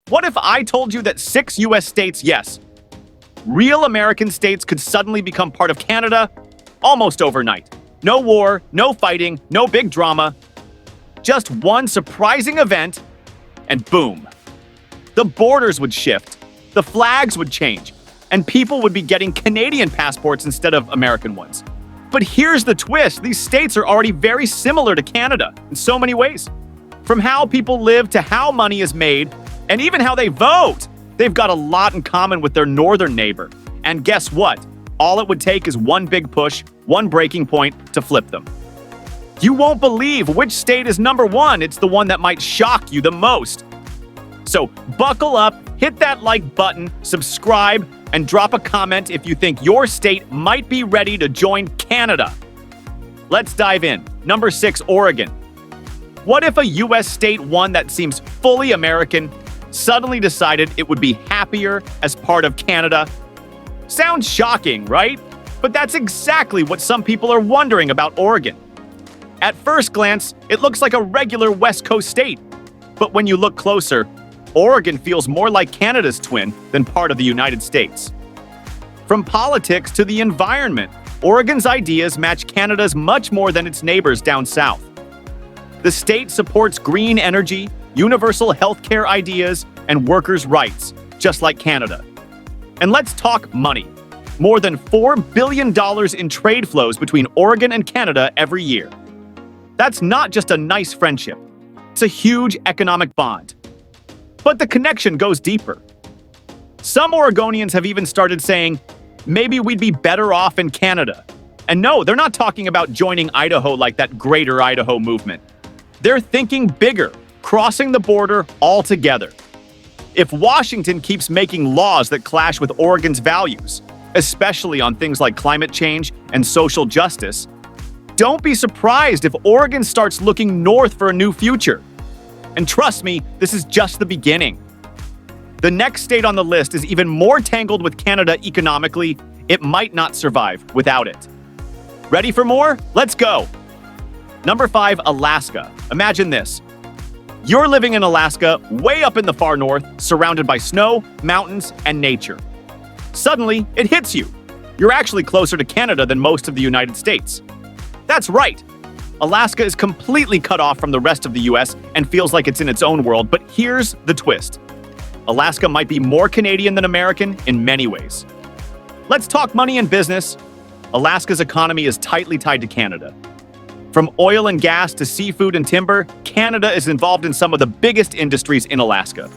What if I told you that 6 US states, yes, real American states, could suddenly become part of Canada almost overnight? No war, no fighting, no big drama. Just one surprising event, and boom. The borders would shift, the flags would change, and people would be getting Canadian passports instead of American ones. But here's the twist. These states are already very similar to Canada in so many ways. From how people live to how money is made, and even how they vote. They've got a lot in common with their northern neighbor. And guess what? All it would take is one big push, one breaking point to flip them. You won't believe which state is number one. It's the one that might shock you the most. So buckle up, hit that like button, subscribe, and drop a comment if you think your state might be ready to join Canada. Let's dive in. Number 6, Oregon. What if a US state, one that seems fully American, suddenly decided it would be happier as part of Canada? Sounds shocking, right? But that's exactly what some people are wondering about Oregon. At first glance, it looks like a regular West Coast state. But when you look closer, Oregon feels more like Canada's twin than part of the United States. From politics to the environment, Oregon's ideas match Canada's much more than its neighbors down south. The state supports green energy, universal healthcare ideas, and workers' rights, just like Canada. And let's talk money. More than $4 billion in trade flows between Oregon and Canada every year. That's not just a nice friendship. It's a huge economic bond. But the connection goes deeper. Some Oregonians have even started saying, maybe we'd be better off in Canada. And no, they're not talking about joining Idaho like that Greater Idaho movement. They're thinking bigger, crossing the border altogether. If Washington keeps making laws that clash with Oregon's values, especially on things like climate change and social justice, don't be surprised if Oregon starts looking north for a new future. And trust me, this is just the beginning. The next state on the list is even more tangled with Canada economically. It might not survive without it. Ready for more? Let's go. Number 5, Alaska. Imagine this. You're living in Alaska, way up in the far north, surrounded by snow, mountains, and nature. Suddenly, it hits you. You're actually closer to Canada than most of the United States. That's right. Alaska is completely cut off from the rest of the US and feels like it's in its own world, but here's the twist. Alaska might be more Canadian than American in many ways. Let's talk money and business. Alaska's economy is tightly tied to Canada. From oil and gas to seafood and timber, Canada is involved in some of the biggest industries in Alaska.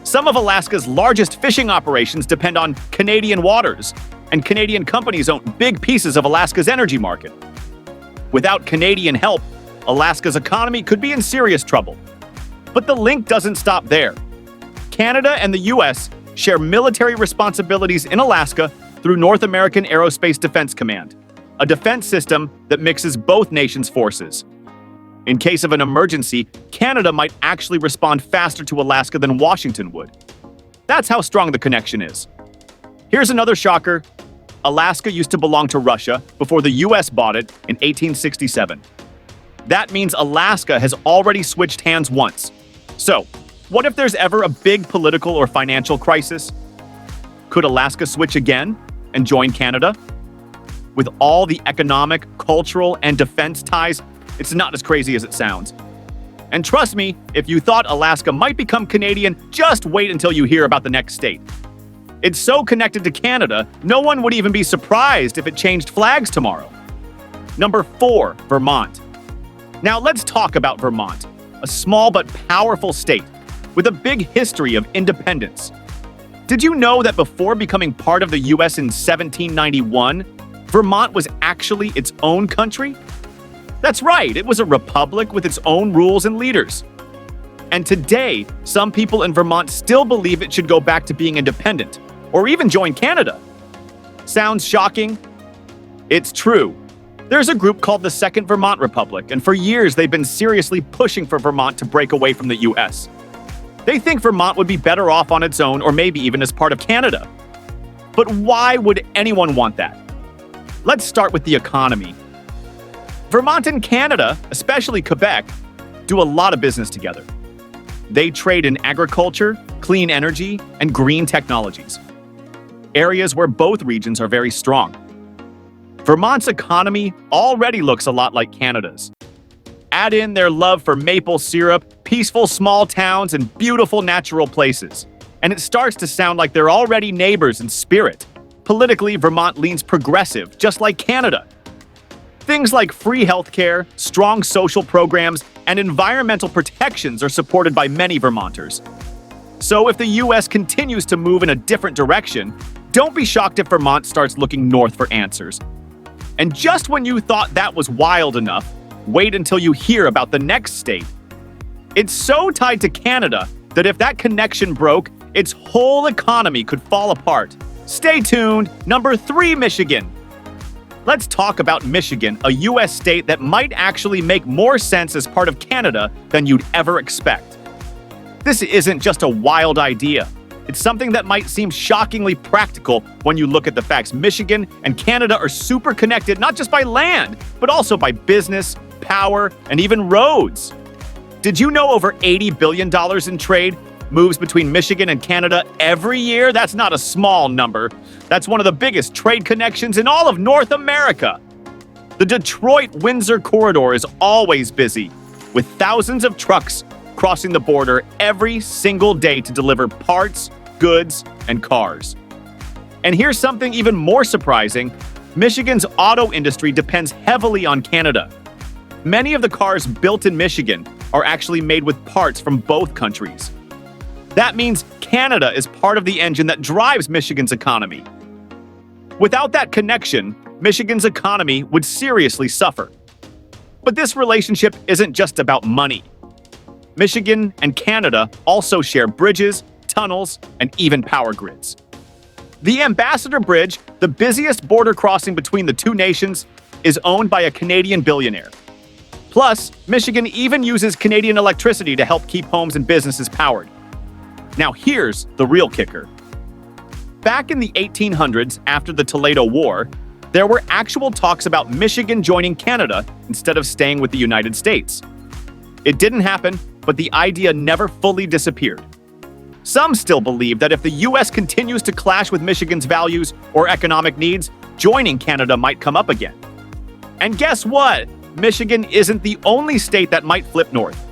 Some of Alaska's largest fishing operations depend on Canadian waters, and Canadian companies own big pieces of Alaska's energy market. Without Canadian help, Alaska's economy could be in serious trouble. But the link doesn't stop there. Canada and the US share military responsibilities in Alaska through North American Aerospace Defense Command, a defense system that mixes both nations' forces. In case of an emergency, Canada might actually respond faster to Alaska than Washington would. That's how strong the connection is. Here's another shocker. Alaska used to belong to Russia before the US bought it in 1867. That means Alaska has already switched hands once. So, what if there's ever a big political or financial crisis? Could Alaska switch again and join Canada? With all the economic, cultural, and defense ties, it's not as crazy as it sounds. And trust me, if you thought Alaska might become Canadian, just wait until you hear about the next state. It's so connected to Canada, no one would even be surprised if it changed flags tomorrow. Number 4, Vermont. Now let's talk about Vermont, a small but powerful state with a big history of independence. Did you know that before becoming part of the US in 1791, Vermont was actually its own country? That's right, it was a republic with its own rules and leaders. And today, some people in Vermont still believe it should go back to being independent, or even join Canada. Sounds shocking? It's true. There's a group called the Second Vermont Republic, and for years they've been seriously pushing for Vermont to break away from the US. They think Vermont would be better off on its own, or maybe even as part of Canada. But why would anyone want that? Let's start with the economy. Vermont and Canada, especially Quebec, do a lot of business together. They trade in agriculture, clean energy, and green technologies. Areas where both regions are very strong. Vermont's economy already looks a lot like Canada's. Add in their love for maple syrup, peaceful small towns, and beautiful natural places, and it starts to sound like they're already neighbors in spirit. Politically, Vermont leans progressive, just like Canada. Things like free healthcare, strong social programs, and environmental protections are supported by many Vermonters. So if the U.S. continues to move in a different direction, don't be shocked if Vermont starts looking north for answers. And just when you thought that was wild enough, wait until you hear about the next state. It's so tied to Canada that if that connection broke, its whole economy could fall apart. Stay tuned. Number 3, Michigan. Let's talk about Michigan, a U.S. state that might actually make more sense as part of Canada than you'd ever expect. This isn't just a wild idea. It's something that might seem shockingly practical when you look at the facts. Michigan and Canada are super connected, not just by land, but also by business, power, and even roads. Did you know over $80 billion in trade moves between Michigan and Canada every year? That's not a small number. That's one of the biggest trade connections in all of North America. The Detroit-Windsor corridor is always busy, with thousands of trucks crossing the border every single day to deliver parts, goods, and cars. And here's something even more surprising. Michigan's auto industry depends heavily on Canada. Many of the cars built in Michigan are actually made with parts from both countries. That means Canada is part of the engine that drives Michigan's economy. Without that connection, Michigan's economy would seriously suffer. But this relationship isn't just about money. Michigan and Canada also share bridges, tunnels, and even power grids. The Ambassador Bridge, the busiest border crossing between the two nations, is owned by a Canadian billionaire. Plus, Michigan even uses Canadian electricity to help keep homes and businesses powered. Now here's the real kicker. Back in the 1800s, after the Toledo War, there were actual talks about Michigan joining Canada instead of staying with the United States. It didn't happen, but the idea never fully disappeared. Some still believe that if the U.S. continues to clash with Michigan's values or economic needs, joining Canada might come up again. And guess what? Michigan isn't the only state that might flip north.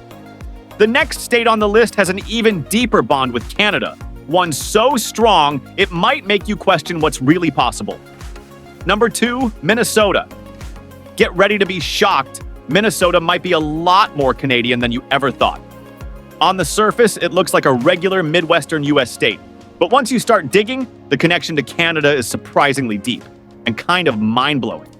The next state on the list has an even deeper bond with Canada, one so strong it might make you question what's really possible. Number 2, Minnesota. Get ready to be shocked. Minnesota might be a lot more Canadian than you ever thought. On the surface, it looks like a regular Midwestern U.S. state. But once you start digging, the connection to Canada is surprisingly deep and kind of mind-blowing.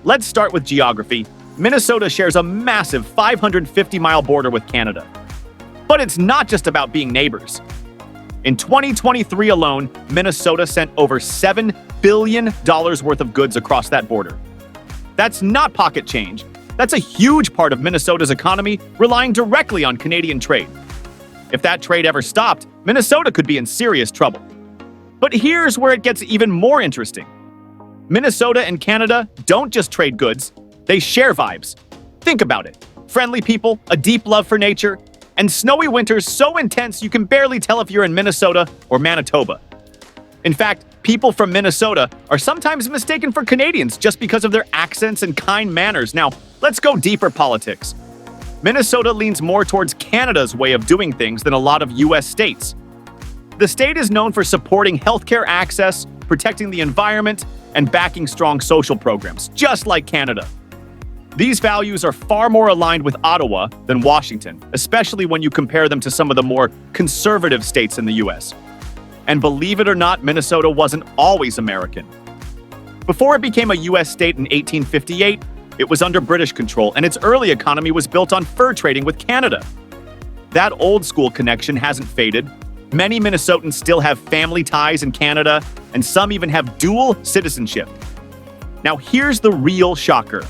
Let's start with geography. Minnesota shares a massive 550-mile border with Canada. But it's not just about being neighbors. In 2023 alone, Minnesota sent over $7 billion worth of goods across that border. That's not pocket change. That's a huge part of Minnesota's economy, relying directly on Canadian trade. If that trade ever stopped, Minnesota could be in serious trouble. But here's where it gets even more interesting. Minnesota and Canada don't just trade goods, they share vibes. Think about it. Friendly people, a deep love for nature, and snowy winters so intense you can barely tell if you're in Minnesota or Manitoba. In fact, people from Minnesota are sometimes mistaken for Canadians just because of their accents and kind manners. Now, let's go deeper politics. Minnesota leans more towards Canada's way of doing things than a lot of U.S. states. The state is known for supporting healthcare access, protecting the environment, and backing strong social programs, just like Canada. These values are far more aligned with Ottawa than Washington, especially when you compare them to some of the more conservative states in the U.S. And believe it or not, Minnesota wasn't always American. Before it became a U.S. state in 1858, it was under British control, and its early economy was built on fur trading with Canada. That old-school connection hasn't faded. Many Minnesotans still have family ties in Canada, and some even have dual citizenship. Now here's the real shocker.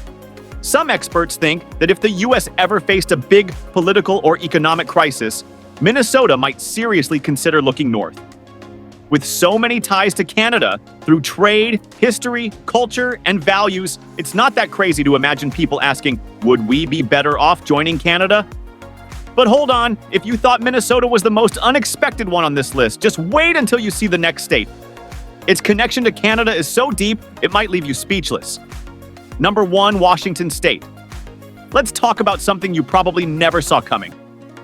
Some experts think that if the U.S. ever faced a big political or economic crisis, Minnesota might seriously consider looking north. With so many ties to Canada, through trade, history, culture, and values, it's not that crazy to imagine people asking, would we be better off joining Canada? But hold on, if you thought Minnesota was the most unexpected one on this list, just wait until you see the next state. Its connection to Canada is so deep, it might leave you speechless. Number 1, Washington State. Let's talk about something you probably never saw coming.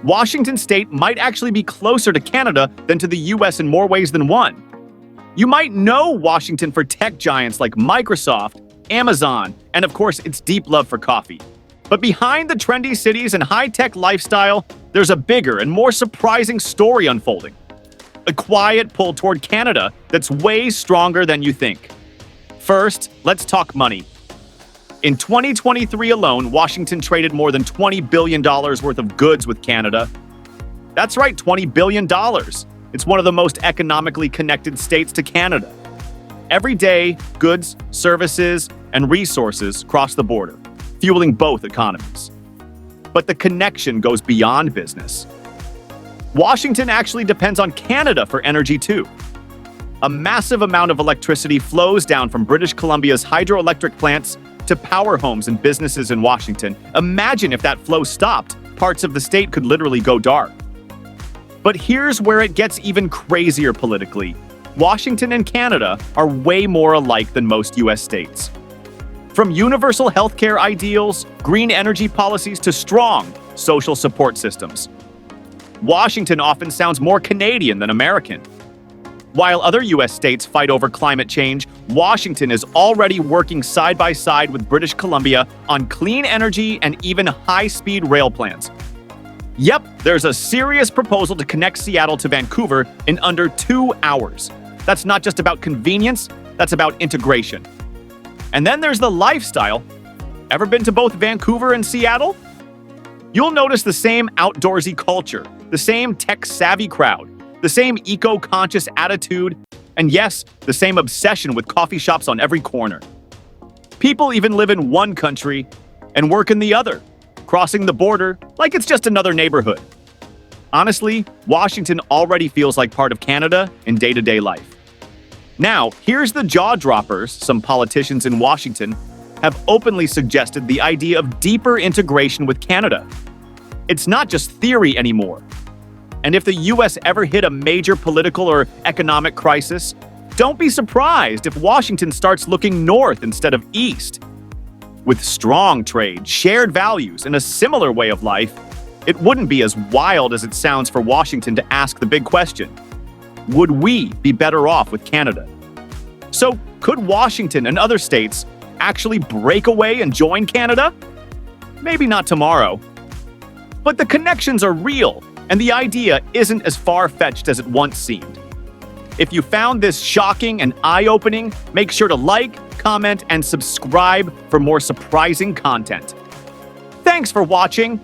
Washington State might actually be closer to Canada than to the US in more ways than one. You might know Washington for tech giants like Microsoft, Amazon, and of course its deep love for coffee. But behind the trendy cities and high-tech lifestyle, there's a bigger and more surprising story unfolding. A quiet pull toward Canada that's way stronger than you think. First, let's talk money. In 2023 alone, Washington traded more than $20 billion worth of goods with Canada. That's right, $20 billion. It's one of the most economically connected states to Canada. Every day, goods, services, and resources cross the border, fueling both economies. But the connection goes beyond business. Washington actually depends on Canada for energy too. A massive amount of electricity flows down from British Columbia's hydroelectric plants to power homes and businesses in Washington. Imagine if that flow stopped, parts of the state could literally go dark. But here's where it gets even crazier politically. Washington and Canada are way more alike than most US states. From universal healthcare ideals, green energy policies to strong social support systems. Washington often sounds more Canadian than American. While other US states fight over climate change, Washington is already working side by side with British Columbia on clean energy and even high-speed rail plans. Yep, there's a serious proposal to connect Seattle to Vancouver in under 2 hours. That's not just about convenience, that's about integration. And then there's the lifestyle. Ever been to both Vancouver and Seattle? You'll notice the same outdoorsy culture, the same tech-savvy crowd, the same eco-conscious attitude, and yes, the same obsession with coffee shops on every corner. People even live in one country and work in the other, crossing the border like it's just another neighborhood. Honestly, Washington already feels like part of Canada in day-to-day life. Now, here's the jaw-droppers. Some politicians in Washington have openly suggested the idea of deeper integration with Canada. It's not just theory anymore. And if the US ever hit a major political or economic crisis, don't be surprised if Washington starts looking north instead of east. With strong trade, shared values, and a similar way of life, it wouldn't be as wild as it sounds for Washington to ask the big question: would we be better off with Canada? So, could Washington and other states actually break away and join Canada? Maybe not tomorrow. But the connections are real, and the idea isn't as far-fetched as it once seemed. If you found this shocking and eye-opening, make sure to like, comment, and subscribe for more surprising content. Thanks for watching.